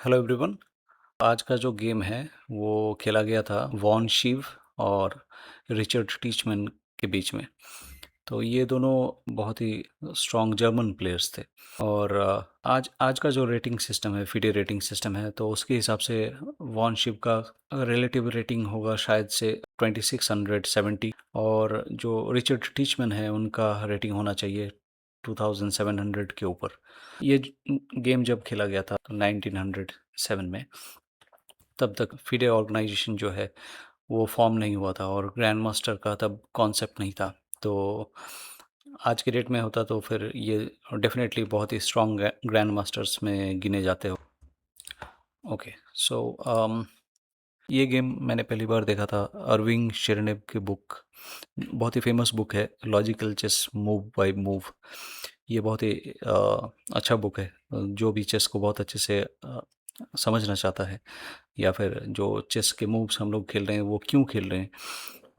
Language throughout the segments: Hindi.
Hello everyone. आज का जो गेम है वो खेला गया था वॉन शिव और रिचर्ड टीचमैन के बीच में। तो ये दोनों बहुत ही स्ट्रॉन्ग जर्मन प्लेयर्स थे। और आज आज का जो रेटिंग सिस्टम है, फीडे रेटिंग सिस्टम है, तो उसके हिसाब से वॉन शिव का रिलेटिव रेटिंग होगा शायद से 2670, और जो रिचर्ड टीचमैन है उनका रेटिंग होना चाहिए 2700 के ऊपर। ये गेम जब खेला गया था तो 1907 में, तब तक फिडे ऑर्गेनाइजेशन जो है वो फॉर्म नहीं हुआ था और ग्रैंड मास्टर का तब कॉन्सेप्ट नहीं था। तो आज के डेट में होता तो फिर ये डेफिनेटली बहुत ही स्ट्रॉन्ग ग्रैंड मास्टर्स में गिने जाते हो। ओके, सो ये गेम मैंने पहली बार देखा था अरविंग शेरनेब की बुक। बहुत ही फेमस बुक है, logical chess move by move. ये बहुत ही अच्छा बुक है। जो भी चेस को बहुत अच्छे से समझना चाहता है, या फिर जो चेस के मूव्स हम लोग खेल रहे हैं वो क्यों खेल रहे हैं,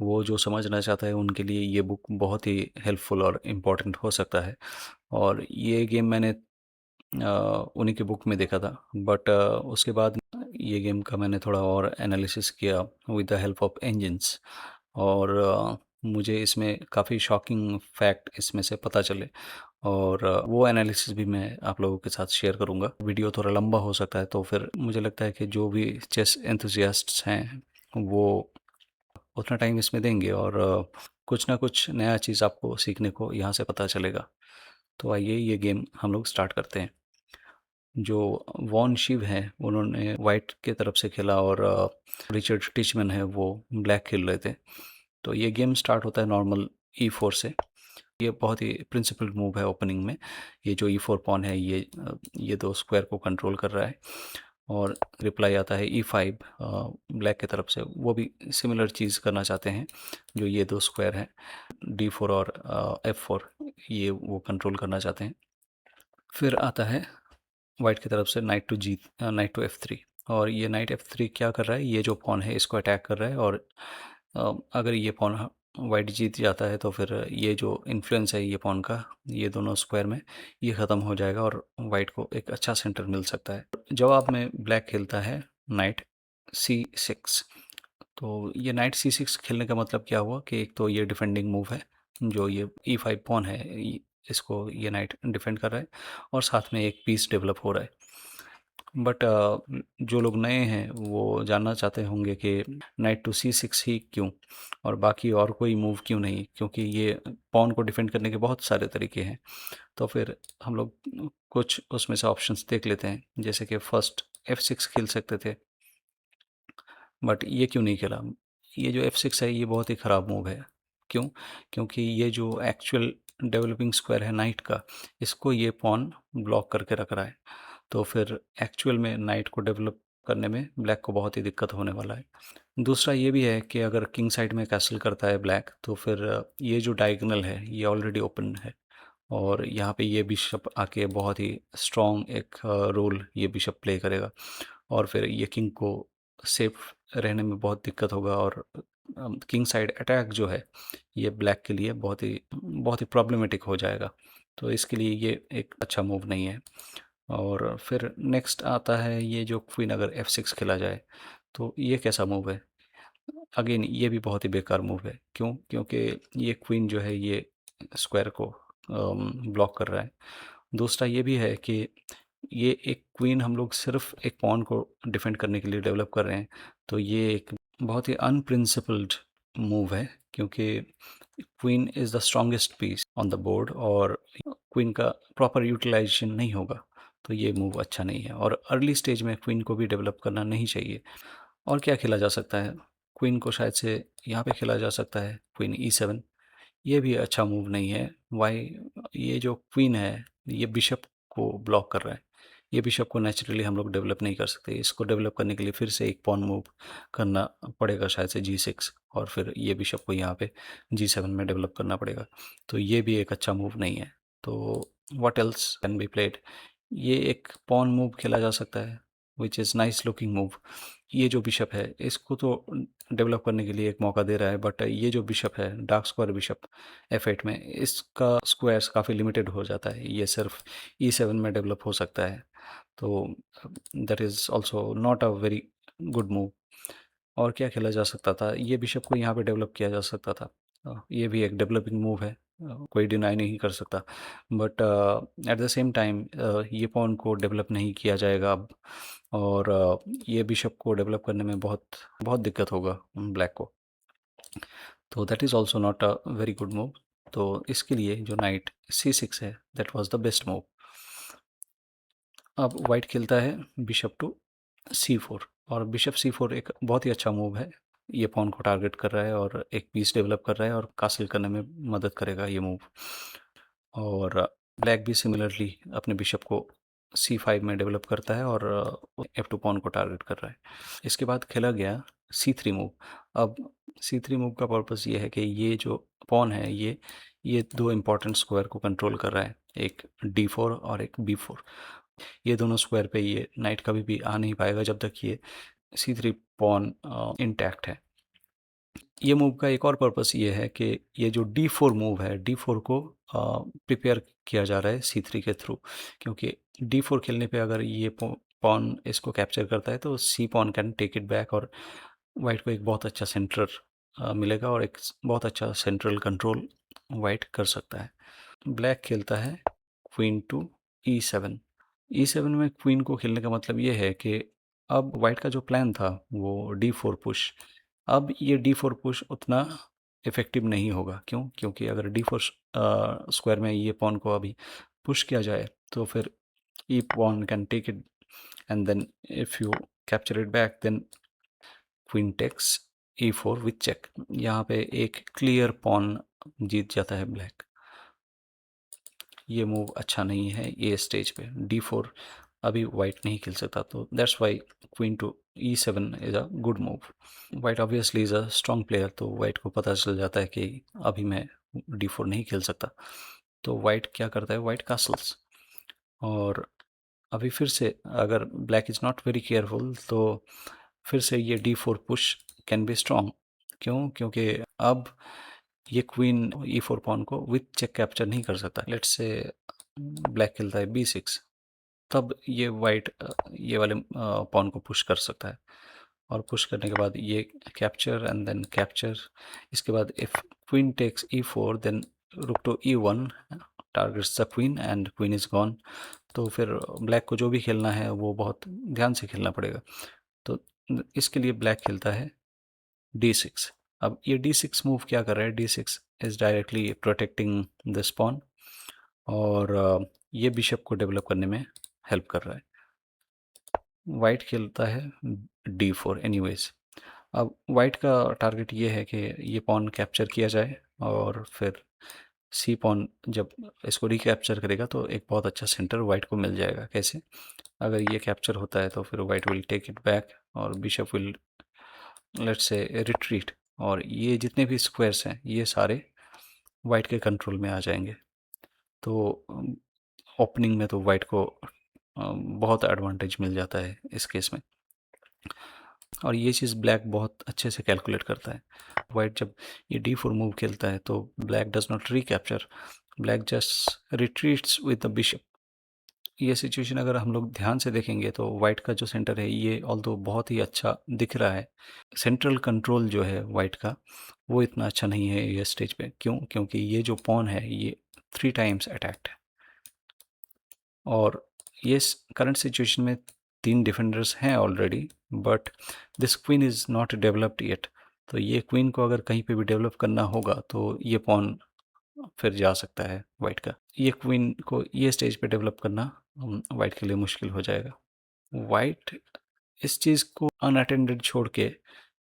वो जो समझना चाहता है उनके लिए ये बुक बहुत ही हेल्पफुल और इम्पोर्टेंट हो सकता है। और ये गेम मैंने उन्हीं के बुक में देखा था, बट उसके बाद ये गेम का मैंने थोड़ा और एनालिसिस किया with the help of engines. और मुझे इसमें काफ़ी शॉकिंग फैक्ट इसमें से पता चले, और वो एनालिसिस भी मैं आप लोगों के साथ शेयर करूँगा। वीडियो थोड़ा लंबा हो सकता है, तो फिर मुझे लगता है कि जो भी चेस एंथुसियास्ट्स हैं वो उतना टाइम इसमें देंगे, और कुछ ना कुछ नया चीज़ आपको सीखने को यहाँ से पता चलेगा। तो आइए ये गेम हम लोग स्टार्ट करते हैं। जो वॉन शिव हैं उन्होंने वाइट के तरफ से खेला, और रिचर्ड टिचमैन है वो ब्लैक खेल रहे थे। तो ये गेम स्टार्ट होता है नॉर्मल E4 से। ये बहुत ही प्रिंसिपल मूव है ओपनिंग में। ये जो E4 पॉन है ये दो स्क्वायर को कंट्रोल कर रहा है, और रिप्लाई आता है E5 ब्लैक की तरफ से। वो भी सिमिलर चीज़ करना चाहते हैं, जो ये दो स्क्वायर हैं D4 और F4, ये वो कंट्रोल करना चाहते हैं। फिर आता है वाइट की तरफ से नाइट टू F3। और ये नाइट F3 क्या कर रहा है, ये जो पॉन है इसको अटैक कर रहा है, और अगर ये पॉन वाइट जीत जाता है तो फिर ये जो इन्फ्लुएंस है ये पॉन का ये दोनों स्क्वायर में, ये ख़त्म हो जाएगा और वाइट को एक अच्छा सेंटर मिल सकता है। जवाब में ब्लैक खेलता है नाइट C6। तो ये नाइट C6 खेलने का मतलब क्या हुआ कि एक तो ये डिफेंडिंग मूव है, जो ये E5 पॉन है इसको ये नाइट डिफेंड कर रहा है, और साथ में एक पीस डेवलप हो रहा है। बट जो लोग नए हैं वो जानना चाहते होंगे कि नाइट टू C6 ही क्यों, और बाकी और कोई मूव क्यों नहीं, क्योंकि ये पॉन को डिफेंड करने के बहुत सारे तरीके हैं। तो फिर हम लोग कुछ उसमें से ऑप्शंस देख लेते हैं, जैसे कि फर्स्ट F6 खेल सकते थे, बट ये क्यों नहीं खेला। ये जो F6 है ये बहुत ही ख़राब मूव है। क्यों? क्योंकि ये जो एक्चुअल डेवलपिंग स्क्वायर है नाइट का, इसको ये पॉन ब्लॉक करके रख रहा है। तो फिर एक्चुअल में नाइट को डेवलप करने में ब्लैक को बहुत ही दिक्कत होने वाला है। दूसरा ये भी है कि अगर किंग साइड में कैसल करता है ब्लैक, तो फिर ये जो डायगोनल है ये ऑलरेडी ओपन है, और यहाँ पे ये बिशप आके बहुत ही स्ट्रॉन्ग एक रोल ये बिशप प्ले करेगा, और फिर ये किंग को सेफ रहने में बहुत दिक्कत होगा। और किंग साइड अटैक जो है ये ब्लैक के लिए बहुत ही प्रॉब्लमेटिक हो जाएगा। तो इसके लिए ये एक अच्छा मूव नहीं है। और फिर नेक्स्ट आता है ये जो क्वीन अगर F6 खेला जाए, तो ये कैसा मूव है। अगेन ये भी बहुत ही बेकार मूव है। क्यों? क्योंकि ये क्वीन जो है ये स्क्वायर को ब्लॉक कर रहा है। दूसरा ये भी है कि ये एक क्वीन हम लोग सिर्फ एक पॉन को डिफेंड करने के लिए डेवलप कर रहे हैं, तो ये एक बहुत ही अनप्रिंसिपल्ड मूव है, क्योंकि queen is the strongest piece on the board, और क्वीन का प्रॉपर यूटिलाइजेशन नहीं होगा, तो ये मूव अच्छा नहीं है, और अर्ली स्टेज में क्वीन को भी डेवलप करना नहीं चाहिए। और क्या खेला जा सकता है, क्वीन को शायद से यहाँ पे खेला जा सकता है क्वीन E7। ये भी अच्छा मूव नहीं है। वाई, ये जो क्वीन है ये बिशप को ब्लॉक कर रहा है। ये बिशप को नेचुरली हम लोग डेवलप नहीं कर सकते। इसको डेवलप करने के लिए फिर से एक पॉन मूव करना पड़ेगा, शायद से G6, और फिर ये बिशप को यहाँ पे G7 में डेवलप करना पड़ेगा। तो ये भी एक अच्छा मूव नहीं है। तो what else can be played. ये एक पॉन मूव खेला जा सकता है which is nice looking move. ये जो बिशप है इसको तो डेवलप करने के लिए एक मौका दे रहा है, बट ये जो बिशप है डार्क स्क्वायर बिशप F8 में, इसका स्क्वायर्स काफ़ी लिमिटेड हो जाता है। ये सिर्फ E7 में डेवलप हो सकता है। तो that is also not a very good move. और क्या खेला जा सकता था, ये बिशप को यहाँ पे डेवलप किया जा सकता था। ये भी एक डेवलपिंग मूव है, कोई डिनाई नहीं कर सकता। But at the same time ये पॉन को डेवलप नहीं किया जाएगा अब, और ये बिशप को डेवलप करने में बहुत बहुत दिक्कत होगा ब्लैक को। तो that is also not a very good move. तो इसके लिए जो नाइट C6 है, that was the best move. अब वाइट खेलता है बिशप टू C4, और बिशप C4 एक बहुत ही अच्छा मूव है। ये पॉन को टारगेट कर रहा है और एक पीस डेवलप कर रहा है, और कासिल करने में मदद करेगा ये मूव। और ब्लैक भी सिमिलरली अपने बिशप को C5 में डेवलप करता है और F2 पॉन को टारगेट कर रहा है। इसके बाद खेला गया C3 मूव। अब C3 मूव का पर्पस ये है कि ये जो पॉन है, ये दो इम्पॉर्टेंट स्क्वायर को कंट्रोल कर रहा है, एक D4 और एक B4। ये दोनों स्क्वायर पे ये नाइट कभी भी आ नहीं पाएगा जब तक ये C3 पॉन इंटैक्ट है। ये मूव का एक और पर्पस ये है कि ये जो D4 मूव है, D4 को प्रिपेयर किया जा रहा है C3 के थ्रू, क्योंकि D4 खेलने पे अगर ये पॉन इसको कैप्चर करता है तो C pawn can take it back, और वाइट को एक बहुत अच्छा सेंटर मिलेगा, और एक बहुत अच्छा सेंट्रल कंट्रोल वाइट कर सकता है। ब्लैक खेलता है क्वीन टू E7। E7 में क्वीन को खेलने का मतलब ये है कि अब वाइट का जो प्लान था वो D4 पुश, अब ये D4 पुश उतना इफ़ेक्टिव नहीं होगा। क्यों? क्योंकि अगर D4 स्क्वायर में ये पॉन को अभी पुश किया जाए तो फिर E pawn can take it, and then if you capture it back then queen takes E4 with check. यहाँ पे एक क्लियर पॉन जीत जाता है ब्लैक। ये मूव अच्छा नहीं है ये स्टेज पे। D4 अभी वाइट नहीं खेल सकता, तो that's why queen to E7 is a good move. White obviously is a strong player, तो वाइट को पता चल जाता है कि अभी मैं D4 नहीं खेल सकता। तो वाइट क्या करता है, वाइट कासल्स, और अभी फिर से अगर black is not very careful तो फिर से ये D4 push can be strong. क्यों? क्योंकि अब ये क्वीन E4 पॉन को विथ चेक कैप्चर नहीं कर सकता। लेट्स से ब्लैक खेलता है B6, तब ये वाइट ये वाले पॉन को पुश कर सकता है, और पुश करने के बाद ये कैप्चर एंड देन कैप्चर। इसके बाद if queen takes E4 then rook to E1 targets the queen and queen is gone. तो फिर ब्लैक को जो भी खेलना है वो बहुत ध्यान से खेलना पड़ेगा। तो इसके लिए ब्लैक खेलता है D6। अब ये D6 मूव क्या कर रहा है, D6 is directly protecting this pawn, और ये बिशप को डेवलप करने में हेल्प कर रहा है। वाइट खेलता है D4 एनीवेज। अब वाइट का टारगेट ये है कि ये पॉन कैप्चर किया जाए, और फिर सी पॉन जब इसको रिकैप्चर करेगा तो एक बहुत अच्छा सेंटर वाइट को मिल जाएगा। कैसे? अगर ये कैप्चर होता है तो फिर white will take it back, और bishop will let's say retreat, और ये जितने भी स्क्वायर्स हैं ये सारे वाइट के कंट्रोल में आ जाएंगे। तो ओपनिंग में तो वाइट को बहुत एडवांटेज मिल जाता है इस केस में, और ये चीज़ ब्लैक बहुत अच्छे से कैलकुलेट करता है। वाइट जब ये D4 मूव खेलता है तो black does not recapture, black just retreats with the bishop. ये सिचुएशन अगर हम लोग ध्यान से देखेंगे तो वाइट का जो सेंटर है ये ऑल्दो बहुत ही अच्छा दिख रहा है, सेंट्रल कंट्रोल जो है वाइट का वो इतना अच्छा नहीं है ये स्टेज पे। क्यों? क्योंकि ये जो पॉन है ये 3 टाइम्स अटैक्ड है, और ये करंट सिचुएशन में 3 डिफेंडर्स हैं already, but this queen is not developed yet. तो ये क्वीन को अगर कहीं पे भी डेवलप करना होगा तो ये पॉन फिर जा सकता है वाइट का। ये क्वीन को ये स्टेज पे डेवलप करना वाइट के लिए मुश्किल हो जाएगा। वाइट इस चीज़ को अनअटेंडेड छोड़ के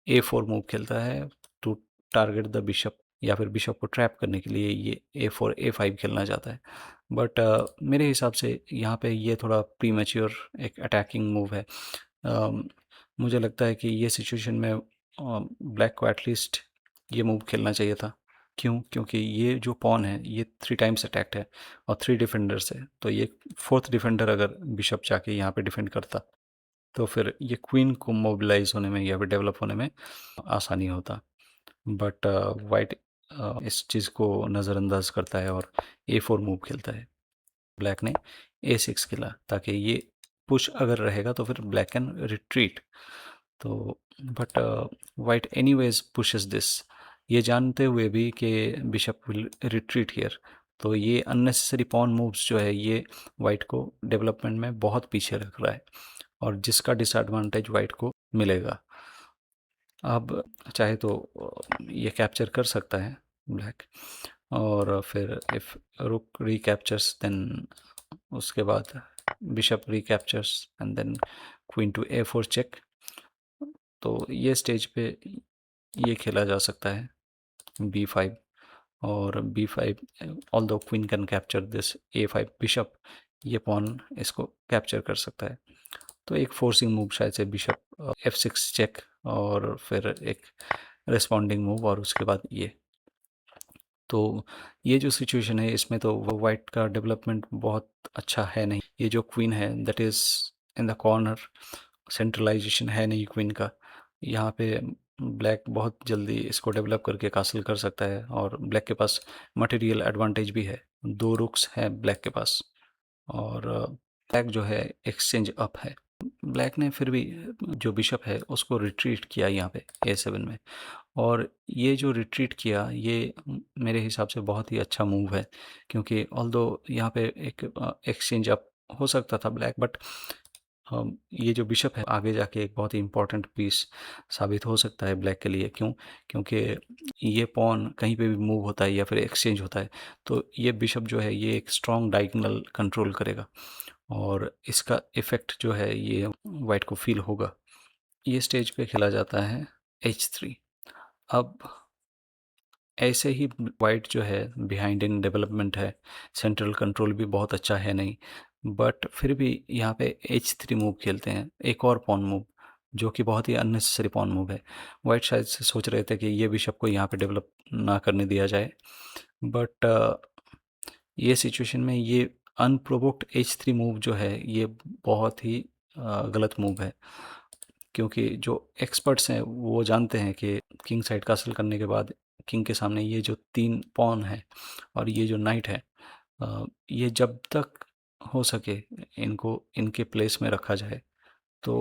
A4 मूव खेलता है टू टारगेट द बिशप, या फिर बिशप को ट्रैप करने के लिए ये A4 A5 खेलना चाहता है। बट मेरे हिसाब से यहाँ पे ये थोड़ा प्रीमैच्योर एक अटैकिंग मूव है। मुझे लगता है कि ये सिचुएशन में ब्लैक को एटलीस्ट ये मूव खेलना चाहिए था। क्यों? क्योंकि ये जो पॉन है ये 3 टाइम्स अटैक्ड है और 3 डिफेंडर्स है, तो ये 4th डिफेंडर अगर बिशप जाके यहाँ पे डिफेंड करता तो फिर ये क्वीन को मोबिलाइज होने में या फिर डेवलप होने में आसानी होता। बट वाइट इस चीज़ को नज़रअंदाज करता है और A4 मूव खेलता है। ब्लैक ने A6 खेला ताकि ये पुश अगर रहेगा तो फिर ब्लैक कैन रिट्रीट। तो but white anyways pushes this, ये जानते हुए भी कि बिशप विल रिट्रीट हियर। तो ये अननेसेसरी पॉन मूव्स जो है ये वाइट को डेवलपमेंट में बहुत पीछे रख रहा है, और जिसका डिसएडवांटेज वाइट को मिलेगा। अब चाहे तो ये कैप्चर कर सकता है ब्लैक, और फिर इफ रुक रिकैप्चर्स देन उसके बाद bishop recaptures and then queen to A4 check. तो ये स्टेज पे ये खेला जा सकता है B5, और B5 although queen can capture this A5 bishop, ये पॉन इसको कैप्चर कर सकता है। तो एक फोर्सिंग मूव शायद से बिशप F6 चेक, और फिर एक रिस्पॉन्डिंग मूव, और उसके बाद ये। तो ये जो सिचुएशन है इसमें तो वो वाइट का डेवलपमेंट बहुत अच्छा है नहीं। ये जो क्वीन है that is in the corner, centralisation है नहीं क्वीन का। यहाँ पे ब्लैक बहुत जल्दी इसको डेवलप करके कासल कर सकता है, और ब्लैक के पास मटेरियल एडवांटेज भी है, 2 रुक्स हैं ब्लैक के पास, और ब्लैक जो है एक्सचेंज अप है। ब्लैक ने फिर भी जो बिशप है उसको रिट्रीट किया यहाँ पे A7 में, और ये जो रिट्रीट किया ये मेरे हिसाब से बहुत ही अच्छा मूव है, क्योंकि ऑल्दो यहाँ पे एक एक्सचेंज अप हो सकता था ब्लैक, बट ये जो बिशप है आगे जाके एक बहुत ही इम्पोर्टेंट पीस साबित हो सकता है ब्लैक के लिए। क्यों? क्योंकि ये पॉन कहीं पे भी मूव होता है या फिर एक्सचेंज होता है तो ये बिशप जो है ये एक स्ट्रॉन्ग डायगोनल कंट्रोल करेगा, और इसका इफ़ेक्ट जो है ये वाइट को फील होगा। ये स्टेज पे खेला जाता है H3। अब ऐसे ही वाइट जो है बिहाइंड इन डेवलपमेंट है, सेंट्रल कंट्रोल भी बहुत अच्छा है नहीं, बट फिर भी यहाँ पे H3 मूव खेलते हैं, एक और पॉन मूव जो कि बहुत ही अननेसेसरी पॉन मूव है। वाइट शायद से सोच रहे थे कि ये बिशप को यहाँ पे डेवलप ना करने दिया जाए, बट ये सिचुएशन में ये अनप्रोवोक्ड H3 मूव जो है ये बहुत ही गलत मूव है, क्योंकि जो एक्सपर्ट्स हैं वो जानते हैं कि किंग साइड कासल करने के बाद किंग के सामने ये जो 3 पॉन है और ये जो नाइट है, ये जब तक हो सके इनको इनके प्लेस में रखा जाए तो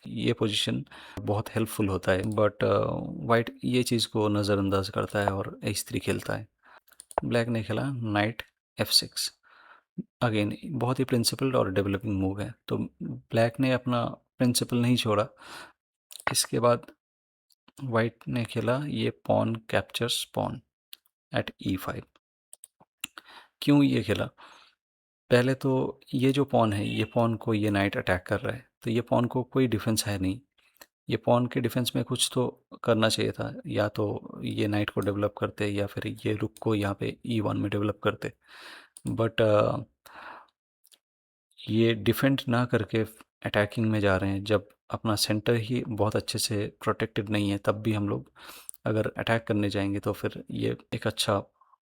ये पोजीशन बहुत हेल्पफुल होता है, बट वाइट ये चीज़ को नज़रअंदाज करता है और H3 खेलता है। ब्लैक ने खेला नाइट F6, अगेन बहुत ही प्रिंसिपल्ड और डेवलपिंग मूव है, तो ब्लैक ने अपना प्रिंसिपल नहीं छोड़ा। इसके बाद वाइट ने खेला ये pawn captures pawn eight E5। क्यों ये खेला? पहले तो ये जो पॉन है ये पॉन को ये नाइट अटैक कर रहा है, तो ये पॉन को कोई डिफेंस है नहीं। ये पॉन के डिफेंस में कुछ तो करना चाहिए था, या तो ये नाइट को डेवलप करते या फिर ये रुक को यहाँ पे E1 में डेवलप करते, बट ये डिफेंड ना करके अटैकिंग में जा रहे हैं। जब अपना सेंटर ही बहुत अच्छे से प्रोटेक्टेड नहीं है तब भी हम लोग अगर अटैक करने जाएंगे तो फिर ये एक अच्छा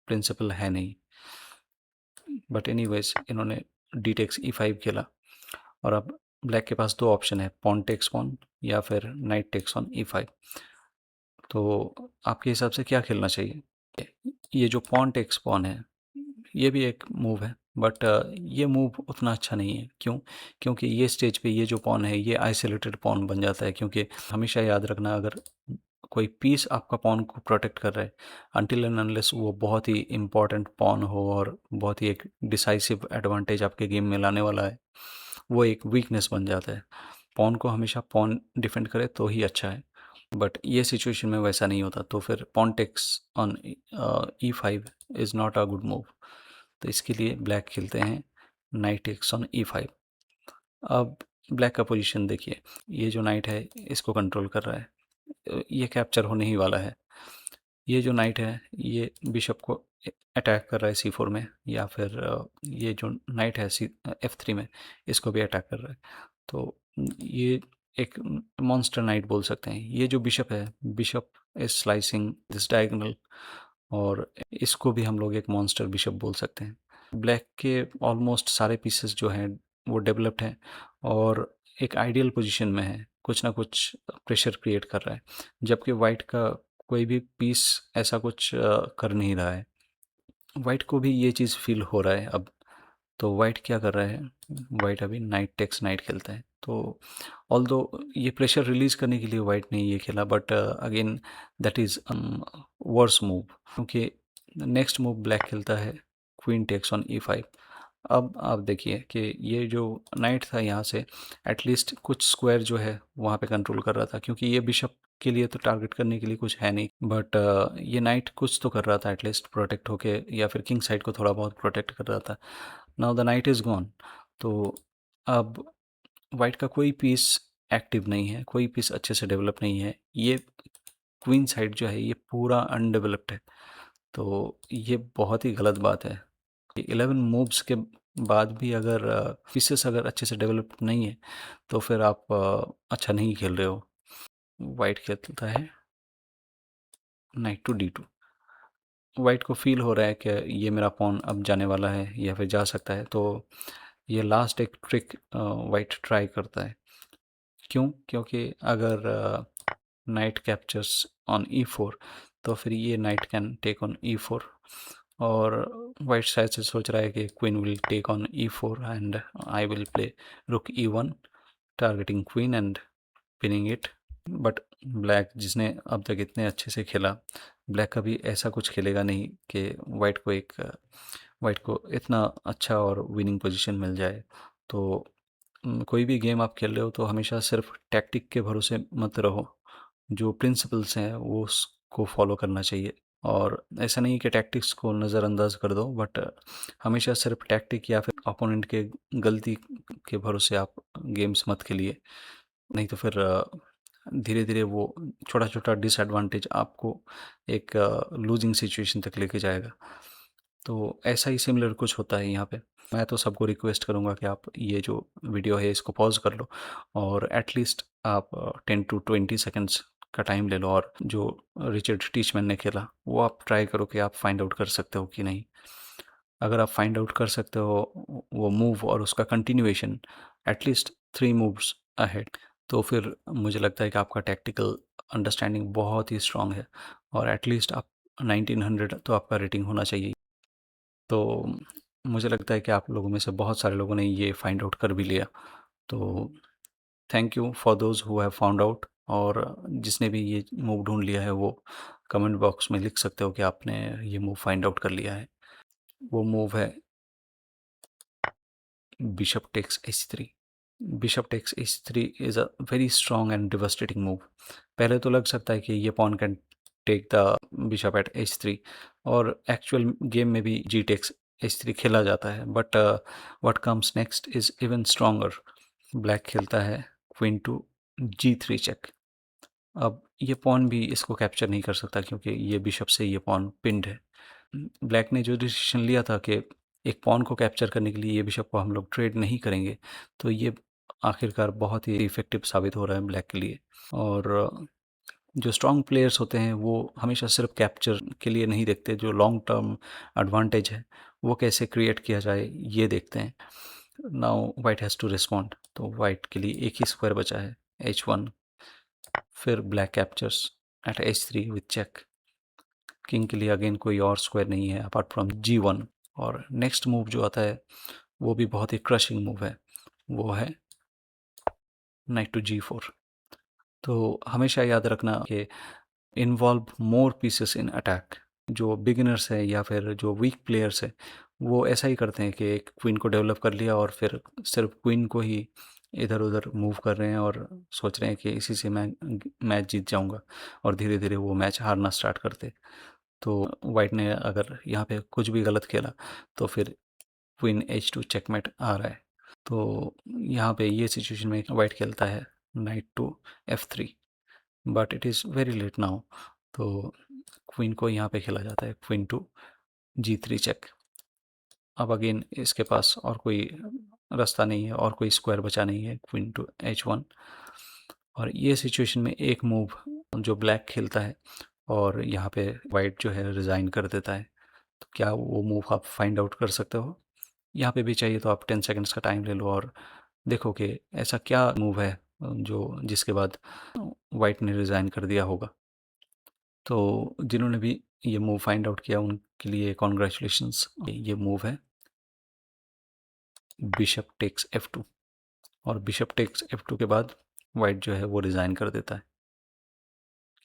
प्रिंसिपल है नहीं। बट एनीवेज इन्होंने डी टेक्स E5 खेला, और अब ब्लैक के पास 2 ऑप्शन है, पॉन टेक्स पॉन या फिर नाइट टेक्स ऑन E5। तो आपके हिसाब से क्या खेलना चाहिए? ये जो पॉन टेक्स पॉन है ये भी एक मूव है, बट ये मूव उतना अच्छा नहीं है। क्यों? क्योंकि ये स्टेज पे ये जो पॉन है ये आइसोलेटेड पॉन बन जाता है, क्योंकि हमेशा याद रखना अगर कोई पीस आपका पॉन को प्रोटेक्ट कर रहा है, अनटिल एंड अनलेस वो बहुत ही इम्पॉर्टेंट पॉन हो और बहुत ही एक डिसाइसिव एडवांटेज आपके गेम में लाने वाला है, वो एक वीकनेस बन जाता है। पॉन को हमेशा पॉन डिफेंड करे तो ही अच्छा है, बट ये सिचुएशन में वैसा नहीं होता, तो फिर pawn takes on E5 is not a good move. तो इसके लिए ब्लैक खेलते हैं नाइट टेक्स ऑन E5। अब ब्लैक का पोजीशन देखिए, ये जो नाइट है इसको कंट्रोल कर रहा है, ये कैप्चर होने ही वाला है। ये जो नाइट है ये बिशप को अटैक कर रहा है C4 में, या फिर ये जो नाइट है F3 में इसको भी अटैक कर रहा है। तो ये एक मॉन्स्टर नाइट बोल सकते हैं। ये जो बिशप है, bishop is slicing this diagonal, और इसको भी हम लोग एक मॉन्स्टर बिशप बोल सकते हैं। ब्लैक के ऑलमोस्ट सारे पीसेस जो हैं वो डेवलप्ड हैं और एक आइडियल पोजीशन में है, कुछ ना कुछ प्रेशर क्रिएट कर रहा है, जबकि वाइट का कोई भी पीस ऐसा कुछ कर नहीं रहा है। वाइट को भी ये चीज़ फील हो रहा है अब, तो वाइट क्या कर रहा है, वाइट अभी नाइट टेक्स नाइट खेलता है। तो ऑल्दो ये प्रेशर रिलीज करने के लिए वाइट ने ये खेला, but again that is worse move, क्योंकि नेक्स्ट मूव ब्लैक खेलता है क्वीन टेक्स ऑन E5। अब आप देखिए कि ये जो नाइट था यहाँ से एटलीस्ट कुछ स्क्वायर जो है वहाँ पे कंट्रोल कर रहा था, क्योंकि ये बिशप के लिए तो टारगेट करने के लिए कुछ है नहीं, बट ये नाइट कुछ तो कर रहा था एटलीस्ट प्रोटेक्ट होके, या फिर किंग साइड को थोड़ा बहुत प्रोटेक्ट कर रहा था। Now the night is gone. तो अब वाइट का कोई पीस एक्टिव नहीं है, कोई पीस अच्छे से डेवलप नहीं है, ये क्वीन साइड जो है ये पूरा अनडेवलप्ड है। तो ये बहुत ही गलत बात है। 11 मूव्स के बाद भी अगर पीसेस अगर अच्छे से डेवलप नहीं है तो फिर आप अच्छा नहीं खेल रहे हो। वाइट खेलता है नाइट टू D2। वाइट को फील हो रहा है कि ये मेरा पॉन अब जाने वाला है या फिर जा सकता है, तो ये लास्ट एक ट्रिक वाइट ट्राई करता है। क्यों? क्योंकि अगर नाइट कैप्चर्स ऑन E4 तो फिर ये night can take on E4, और वाइट शायद से सोच रहा है कि queen will take on E4 and I will play rook E1 targeting queen and pinning it. But black जिसने अब तक इतने अच्छे से खेला, ब्लैक कभी ऐसा कुछ खेलेगा नहीं कि वाइट को इतना अच्छा और विनिंग पोजीशन मिल जाए। तो कोई भी गेम आप खेल रहे हो तो हमेशा सिर्फ टैक्टिक के भरोसे मत रहो, जो प्रिंसिपल्स हैं वो उसको फॉलो करना चाहिए। और ऐसा नहीं कि टैक्टिक्स को नज़रअंदाज कर दो, बट हमेशा सिर्फ टैक्टिक या फिर अपोनेंट के गलती के भरोसे आप गेम्स मत खेलिए, नहीं तो फिर धीरे धीरे वो छोटा छोटा डिसएडवांटेज आपको एक लूजिंग सिचुएशन तक लेके जाएगा। तो ऐसा ही सिमिलर कुछ होता है यहाँ पे। मैं तो सबको रिक्वेस्ट करूँगा कि आप ये जो वीडियो है इसको पॉज कर लो, और एटलीस्ट आप 10 to 20 सेकेंड्स का टाइम ले लो, और जो रिचर्ड टीचमैन ने खेला वो आप ट्राई करो कि आप फाइंड आउट कर सकते हो कि नहीं। अगर आप फाइंड आउट कर सकते हो वो मूव और उसका कंटिन्यूएशन एटलीस्ट 3 मूव्स अहेड, तो फिर मुझे लगता है कि आपका टैक्टिकल अंडरस्टैंडिंग बहुत ही स्ट्रांग है, और एटलीस्ट आप 1900 तो आपका रेटिंग होना चाहिए। तो मुझे लगता है कि आप लोगों में से बहुत सारे लोगों ने ये फाइंड आउट कर भी लिया। तो thank you for those who have found out, और जिसने भी ये मूव ढूंढ लिया है वो कमेंट बॉक्स में लिख सकते हो कि आपने ये मूव फाइंड आउट कर लिया है। वो मूव है bishop takes H3। Bishop takes H3 is a very strong and devastating move. पहले तो लग सकता है कि ये pawn can take the bishop at H3, और एक्चुअल गेम में भी जी टेक्स H3 खेला जाता है, but what comes next is even stronger. Black खेलता है क्वीन टू G3 चेक। अब ये पॉन भी इसको कैप्चर नहीं कर सकता, क्योंकि ये बिशप से ये पॉन पिंड है। ब्लैक ने जो डिसीजन लिया था कि एक पॉन को कैप्चर करने के लिए ये बिशप को हम लोग ट्रेड नहीं करेंगे, तो ये आखिरकार बहुत ही इफ़ेक्टिव साबित हो रहा है ब्लैक के लिए। और जो स्ट्रॉन्ग प्लेयर्स होते हैं वो हमेशा सिर्फ कैप्चर के लिए नहीं देखते, जो लॉन्ग टर्म एडवांटेज है वो कैसे क्रिएट किया जाए ये देखते हैं। Now white has to respond, तो वाइट के लिए एक ही स्क्वायर बचा है H1। फिर black captures at H3 with check. King के लिए अगेन कोई और स्क्वायर नहीं है अपार्ट फ्रॉम G1। और नेक्स्ट मूव जो आता है वो भी बहुत ही क्रशिंग मूव है, वो है नाइट टू G4। तो हमेशा याद रखना कि involve more pieces in attack. जो बिगिनर्स है या फिर जो वीक प्लेयर्स है वो ऐसा ही करते हैं कि एक क्वीन को डेवलप कर लिया और फिर सिर्फ क्वीन को ही इधर उधर मूव कर रहे हैं, और सोच रहे हैं कि इसी से मैं मैच जीत जाऊंगा, और धीरे धीरे वो मैच हारना स्टार्ट करते। तो वाइट ने अगर यहाँ पे कुछ भी गलत खेला तो फिर क्वीन H2 चेकमेट आ रहा है। तो यहाँ पे ये सिचुएशन में वाइट खेलता है knight to F3, but it is very late now. तो क्वीन को यहाँ पे खेला जाता है क्वीन टू G3 चेक। अब अगेन इसके पास और कोई रास्ता नहीं है, और कोई स्क्वायर बचा नहीं है, क्वीन टू H1। और ये सिचुएशन में एक मूव जो ब्लैक खेलता है और यहाँ पे वाइट जो है रिज़ाइन कर देता है, तो क्या वो मूव आप फाइंड आउट कर सकते हो? यहाँ पे भी चाहिए तो आप 10 सेकंड्स का टाइम ले लो और देखो कि ऐसा क्या मूव है जो जिसके बाद वाइट ने रिज़ाइन कर दिया होगा। तो जिन्होंने भी ये मूव फाइंड आउट किया उनके लिए कॉन्ग्रेचुलेशंस। ये मूव है बिशप टेक्स F2, और बिशप टेक्स F2 के बाद वाइट जो है वो रिज़ाइन कर देता है,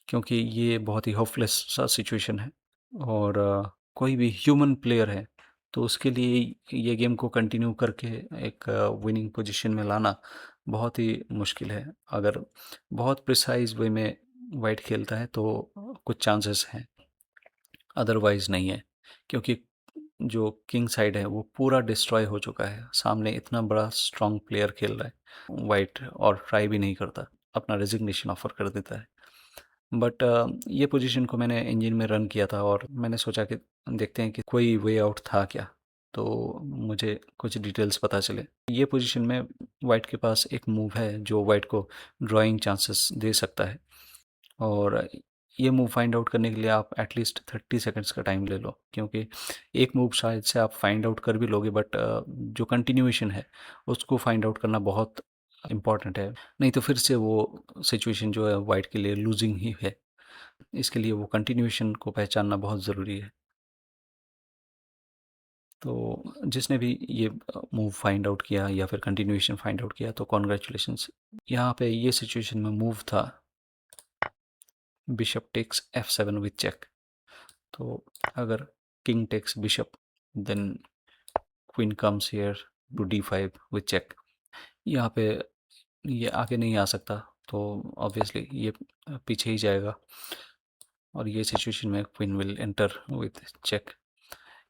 क्योंकि ये बहुत ही होपलेस सा सिचुएशन है। और कोई भी ह्यूमन प्लेयर है तो उसके लिए ये गेम को कंटिन्यू करके एक विनिंग पोजीशन में लाना बहुत ही मुश्किल है। अगर बहुत प्रिसाइज वे में वाइट खेलता है तो कुछ चांसेस हैं, अदरवाइज नहीं है, क्योंकि जो किंग साइड है वो पूरा डिस्ट्रॉय हो चुका है। सामने इतना बड़ा स्ट्रॉन्ग प्लेयर खेल रहा है, वाइट और ट्राई भी नहीं करता, अपना रेजिग्नेशन ऑफर कर देता है। बट ये पोजीशन को मैंने इंजन में रन किया था और मैंने सोचा कि देखते हैं कि कोई वे आउट था क्या। तो मुझे कुछ डिटेल्स पता चले। ये पोजीशन में वाइट के पास एक मूव है जो वाइट को ड्राइंग चांसेस दे सकता है, और ये मूव फाइंड आउट करने के लिए आप एटलीस्ट 30 सेकंड्स का टाइम ले लो, क्योंकि एक मूव शायद से आप फाइंड आउट कर भी लोगे, बट जो कंटिन्यूएशन है उसको फाइंड आउट करना बहुत इम्पॉर्टेंट है। नहीं तो फिर से वो सिचुएशन जो है वाइट के लिए लूजिंग ही है। इसके लिए वो कंटिन्यूएशन को पहचानना बहुत ज़रूरी है। तो जिसने भी ये मूव फाइंड आउट किया या फिर कंटिन्यूएशन फाइंड आउट किया तो कॉन्ग्रेचुलेशंस। यहाँ पे ये सिचुएशन में मूव था bishop takes F7 with check. तो अगर king takes bishop, then queen comes here to D5 with check. यहाँ पे ये आगे नहीं आ सकता, तो ऑब्वियसली ये पीछे ही जाएगा, और ये सिचुएशन में queen will enter with check.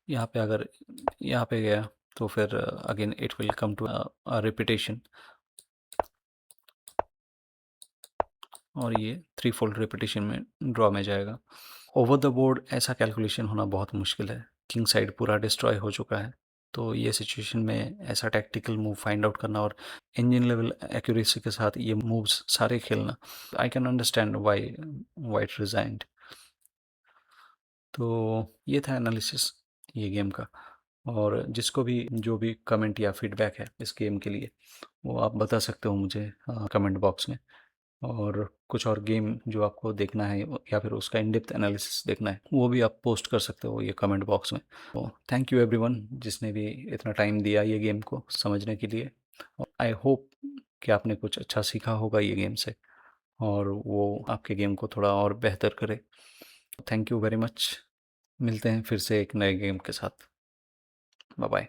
यहाँ पे अगर यहाँ पे गया तो फिर again it will come to repetition, और ये 3 फोल्ड रिपीटेशन में ड्रॉ में जाएगा। ओवर द बोर्ड ऐसा कैलकुलेशन होना बहुत मुश्किल है, किंग साइड पूरा डिस्ट्रॉय हो चुका है। तो ये सिचुएशन में ऐसा टैक्टिकल मूव फाइंड आउट करना और इंजन लेवल एक्यूरेसी के साथ ये मूव्स सारे खेलना, I can understand why white resigned. तो ये था एनालिसिस ये गेम का। और जिसको भी जो भी कमेंट या फीडबैक है इस गेम के लिए वो आप बता सकते हो मुझे कमेंट बॉक्स में। और कुछ और गेम जो आपको देखना है या फिर उसका इन डेप्थ एनालिसिस देखना है वो भी आप पोस्ट कर सकते हो ये कमेंट बॉक्स में। तो थैंक यू एवरीवन जिसने भी इतना टाइम दिया ये गेम को समझने के लिए। आई होप कि आपने कुछ अच्छा सीखा होगा ये गेम से, और वो आपके गेम को थोड़ा और बेहतर करे। Thank you very much. मिलते हैं फिर से एक नए गेम के साथ। Bye bye.